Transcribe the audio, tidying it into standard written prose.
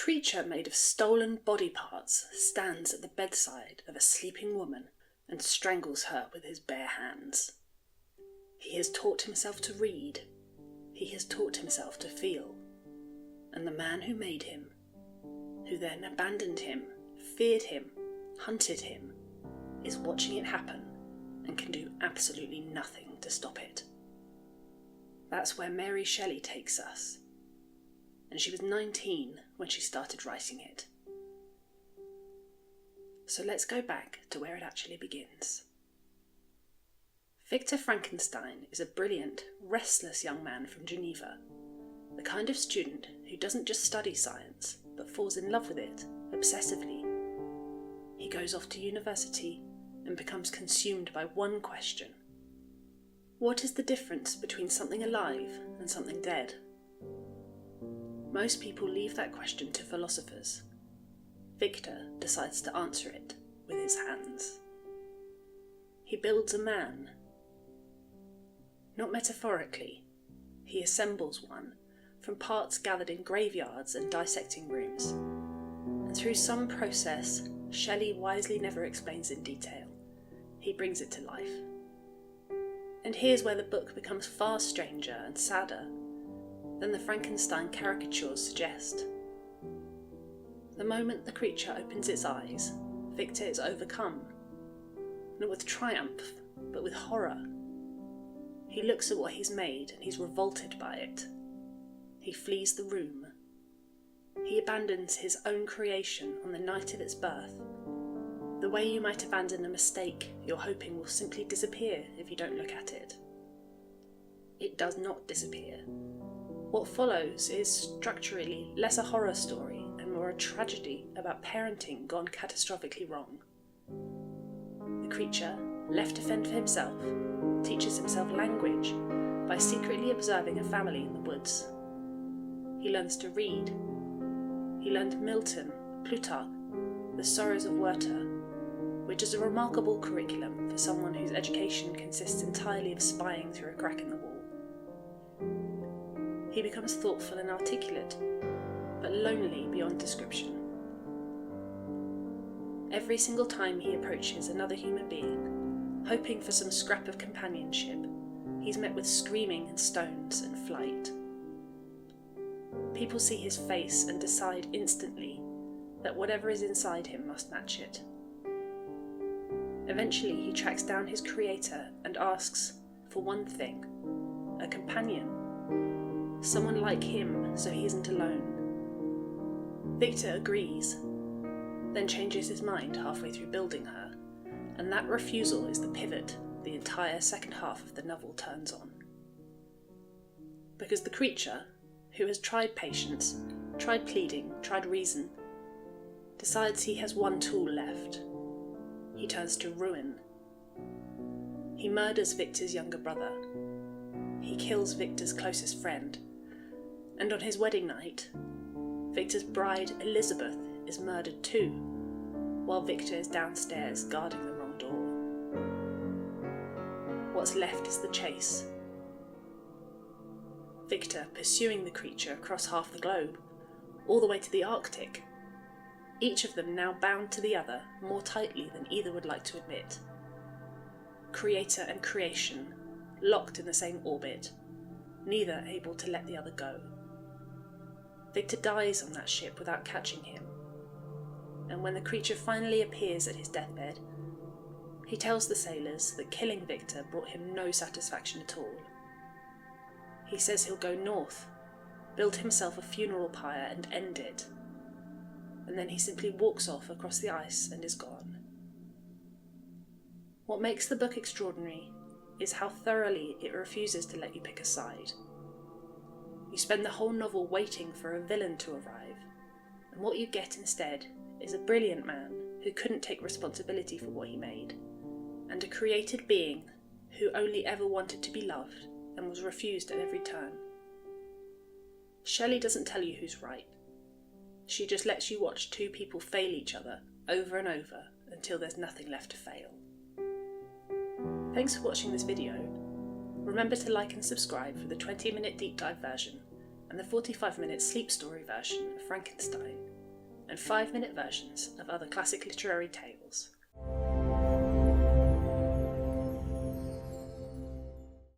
creature made of stolen body parts stands at the bedside of a sleeping woman and strangles her with his bare hands. He has taught himself to read. He has taught himself to feel. And the man who made him, who then abandoned him, feared him, hunted him, is watching it happen and can do absolutely nothing to stop it. That's where Mary Shelley takes us. And she was 19 when she started writing it. So let's go back to where it actually begins. Viktor Frankenstein is a brilliant, restless young man from Geneva, the kind of student who doesn't just study science, but falls in love with it, obsessively. He goes off to university and becomes consumed by one question. What is the difference between something alive and something dead? Most people leave that question to philosophers. Viktor decides to answer it with his hands. He builds a man. Not metaphorically, he assembles one from parts gathered in graveyards and dissecting rooms. And through some process Shelley wisely never explains in detail, he brings it to life. And here's where the book becomes far stranger and sadder than the Frankenstein caricatures suggest. The moment the creature opens its eyes, Viktor is overcome, not with triumph, but with horror. He looks at what he's made and he's revolted by it. He flees the room. He abandons his own creation on the night of its birth, the way you might abandon a mistake you're hoping will simply disappear if you don't look at it. It does not disappear. What follows is structurally less a horror story and more a tragedy about parenting gone catastrophically wrong. The creature, left to fend for himself, teaches himself language by secretly observing a family in the woods. He learns to read. He learned Milton, Plutarch, The Sorrows of Werther, which is a remarkable curriculum for someone whose education consists entirely of spying through a crack in the wall. He becomes thoughtful and articulate, but lonely beyond description. Every single time he approaches another human being, hoping for some scrap of companionship, he's met with screaming and stones and flight. People see his face and decide instantly that whatever is inside him must match it. Eventually he tracks down his creator and asks for one thing: a companion. Someone like him, so he isn't alone. Viktor agrees, then changes his mind halfway through building her, and that refusal is the pivot the entire second half of the novel turns on. Because the creature, who has tried patience, tried pleading, tried reason, decides he has one tool left. He turns to ruin. He murders Viktor's younger brother. He kills Viktor's closest friend. And on his wedding night, Viktor's bride Elizabeth is murdered too, while Viktor is downstairs guarding the wrong door. What's left is the chase. Viktor pursuing the creature across half the globe, all the way to the Arctic, each of them now bound to the other more tightly than either would like to admit. Creator and creation, locked in the same orbit, neither able to let the other go. Viktor dies on that ship without catching him, and when the creature finally appears at his deathbed, he tells the sailors that killing Viktor brought him no satisfaction at all. He says he'll go north, build himself a funeral pyre and end it, and then he simply walks off across the ice and is gone. What makes the book extraordinary is how thoroughly it refuses to let you pick a side. You spend the whole novel waiting for a villain to arrive, and what you get instead is a brilliant man who couldn't take responsibility for what he made, and a created being who only ever wanted to be loved and was refused at every turn. Shelley doesn't tell you who's right. She just lets you watch two people fail each other over and over until there's nothing left to fail. Thanks for watching this video. Remember to like and subscribe for the 20-minute deep dive version and the 45-minute sleep story version of Frankenstein. and 5-minute versions of other classic literary tales.